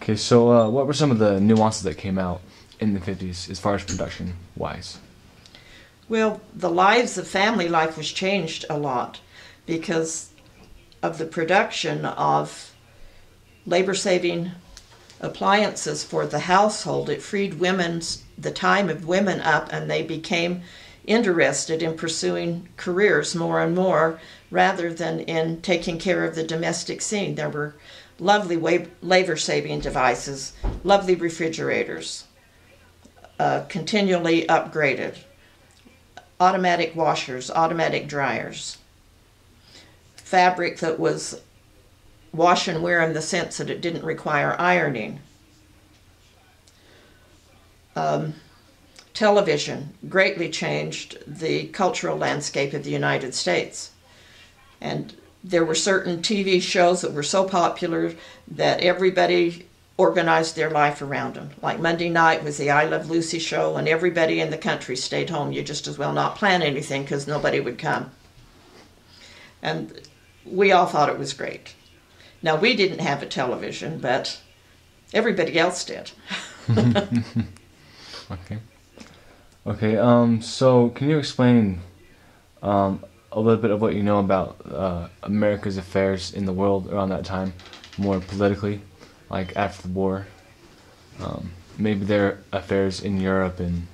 Okay, so what were some of the nuances that came out in the 50s as far as production-wise? Well, the lives of family life was changed a lot because of the production of labor-saving appliances for the household. It freed the time of women up, and they became interested in pursuing careers more and more rather than in taking care of the domestic scene. There were lovely labor-saving devices, lovely refrigerators, continually upgraded, automatic washers, automatic dryers, fabric that was wash and wear in the sense that it didn't require ironing. Television greatly changed the cultural landscape of the United States. And there were certain TV shows that were so popular that everybody organized their life around them. Like Monday night was the I Love Lucy show, and everybody in the country stayed home. You just as well not plan anything because nobody would come. And we all thought it was great. Now, we didn't have a television, but everybody else did. Okay. Okay, so can you explain a little bit of what you know about America's affairs in the world around that time, more politically, like after the war? Maybe their affairs in Europe and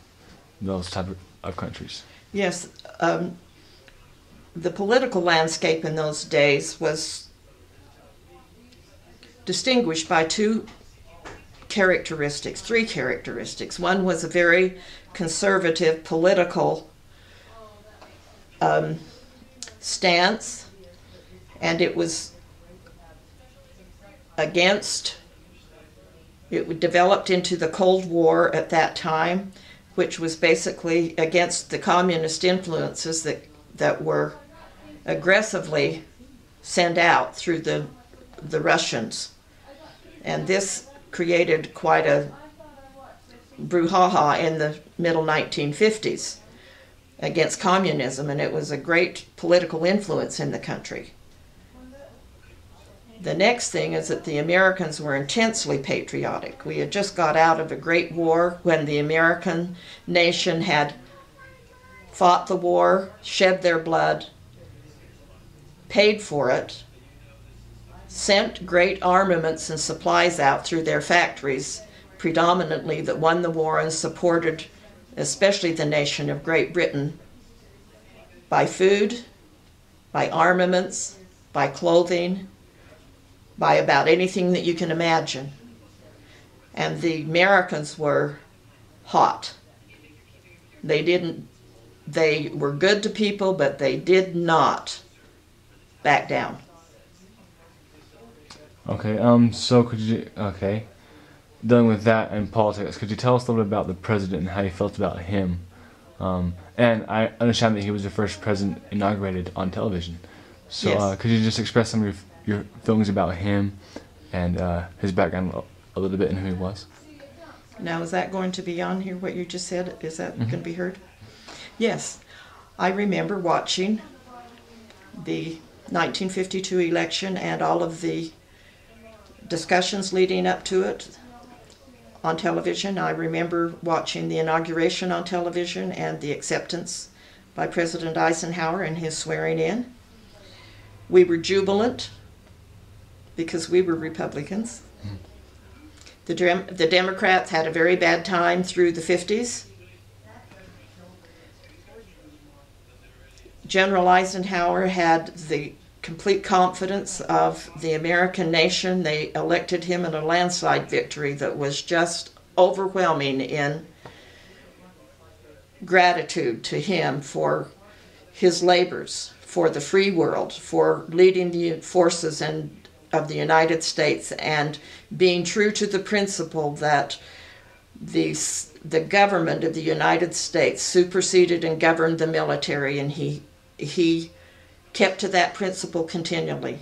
those type of countries. Yes, the political landscape in those days was distinguished by three characteristics. One was a very conservative political stance, and it was it developed into the Cold War at that time, which was basically against the communist influences that were aggressively sent out through the Russians. And this created quite a brouhaha in the middle 1950s against communism, and it was a great political influence in the country. The next thing is that the Americans were intensely patriotic. We had just got out of a great war when the American nation had fought the war, shed their blood, paid for it, sent great armaments and supplies out through their factories, predominantly that won the war and supported especially the nation of Great Britain by food, by armaments, by clothing, by about anything that you can imagine. And the Americans were hot. They were good to people, but they did not back down. Okay, so dealing with that and politics, could you tell us a little bit about the president and how you felt about him? And I understand that he was the first president inaugurated on television. So yes. Could you just express some of your feelings about him and his background a little bit and who he was? Now, is that going to be on here, what you just said? Is that going to be heard? Yes. I remember watching the 1952 election and all of the discussions leading up to it on television. I remember watching the inauguration on television and the acceptance by President Eisenhower and his swearing in. We were jubilant because we were Republicans. The Democrats had a very bad time through the 50s. General Eisenhower had the complete confidence of the American nation. They elected him in a landslide victory that was just overwhelming in gratitude to him for his labors, for the free world, for leading the forces of the United States and being true to the principle that the government of the United States superseded and governed the military, and he kept to that principle continually.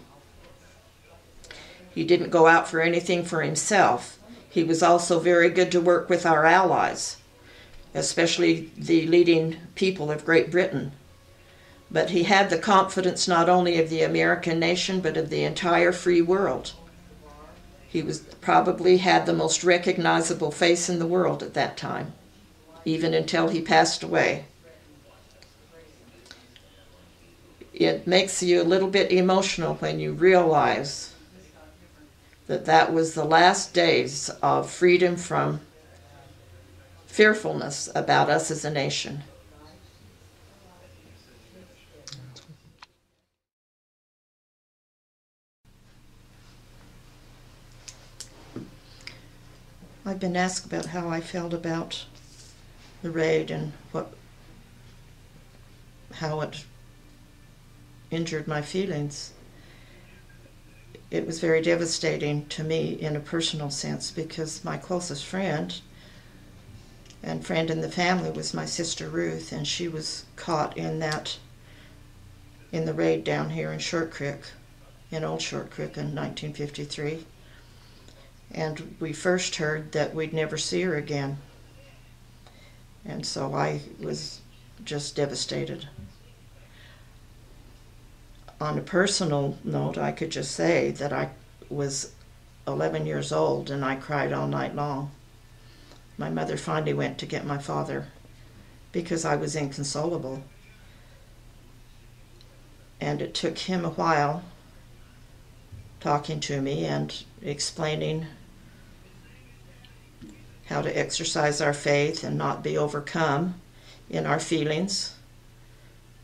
He didn't go out for anything for himself. He was also very good to work with our allies, especially the leading people of Great Britain. But he had the confidence not only of the American nation, but of the entire free world. He was probably had the most recognizable face in the world at that time, even until he passed away. It makes you a little bit emotional when you realize that that was the last days of freedom from fearfulness about us as a nation. I've been asked about how I felt about the raid and how it injured my feelings. It was very devastating to me in a personal sense because my closest friend and friend in the family was my sister Ruth, and she was caught in the raid down here in Short Creek, in Old Short Creek in 1953. And we first heard that we'd never see her again. And so I was just devastated. On a personal note, I could just say that I was 11 years old and I cried all night long. My mother finally went to get my father because I was inconsolable. And it took him a while talking to me and explaining how to exercise our faith and not be overcome in our feelings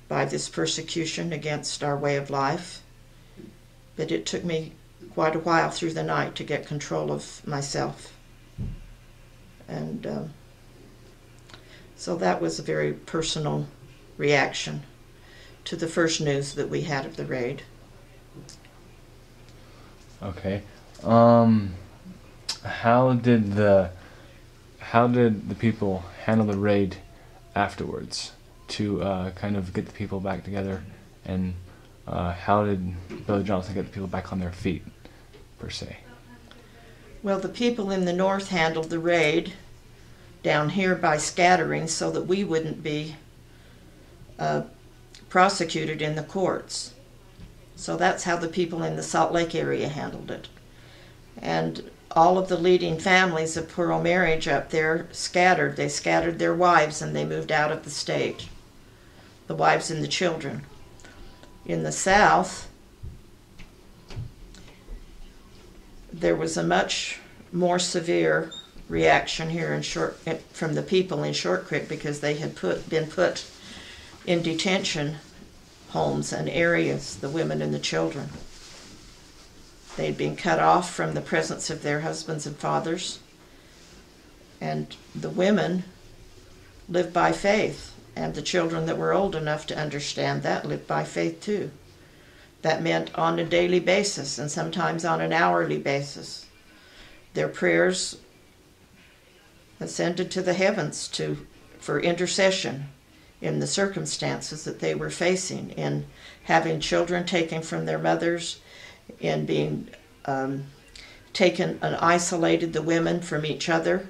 by this persecution against our way of life. But it took me quite a while through the night to get control of myself. And so that was a very personal reaction to the first news that we had of the raid. Okay. How did the people handle the raid afterwards to kind of get the people back together, and how did Billy Johnson get the people back on their feet, per se? Well, the people in the north handled the raid down here by scattering so that we wouldn't be prosecuted in the courts. So that's how the people in the Salt Lake area handled it. And all of the leading families of plural marriage up there scattered. They scattered their wives and they moved out of the state, the wives and the children. In the South, there was a much more severe reaction here from the people in Short Creek because they had been put in detention homes and areas, the women and the children. They'd been cut off from the presence of their husbands and fathers, and the women lived by faith, and the children that were old enough to understand that lived by faith too. That meant on a daily basis and sometimes on an hourly basis. Their prayers ascended to the heavens for intercession in the circumstances that they were facing, in having children taken from their mothers, in being taken and isolated, the women, from each other,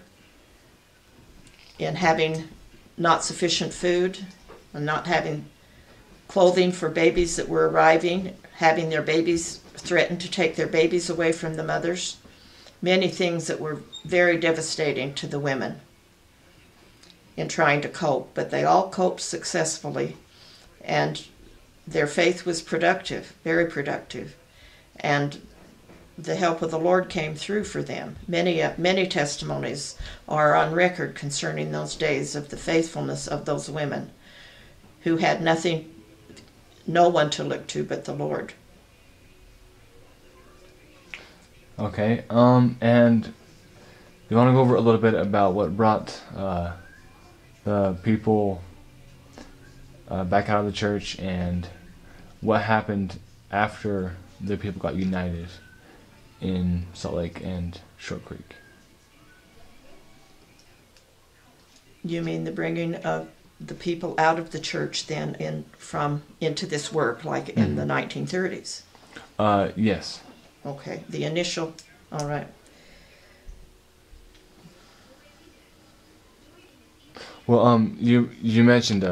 in having not sufficient food and not having clothing for babies that were arriving, having their babies threatened to take their babies away from the mothers. Many things that were very devastating to the women in trying to cope, but they all coped successfully, and their faith was productive, very productive, and the help of the Lord came through for them. Many testimonies are on record concerning those days of the faithfulness of those women who had no one to look to but the Lord. Okay, and you want to go over a little bit about what brought the people back out of the church and what happened after the people got united in Salt Lake and Short Creek. You mean the bringing of the people out of the church then into this work, like in the 1930s? Yes. Okay, the initial, all right. Well, you mentioned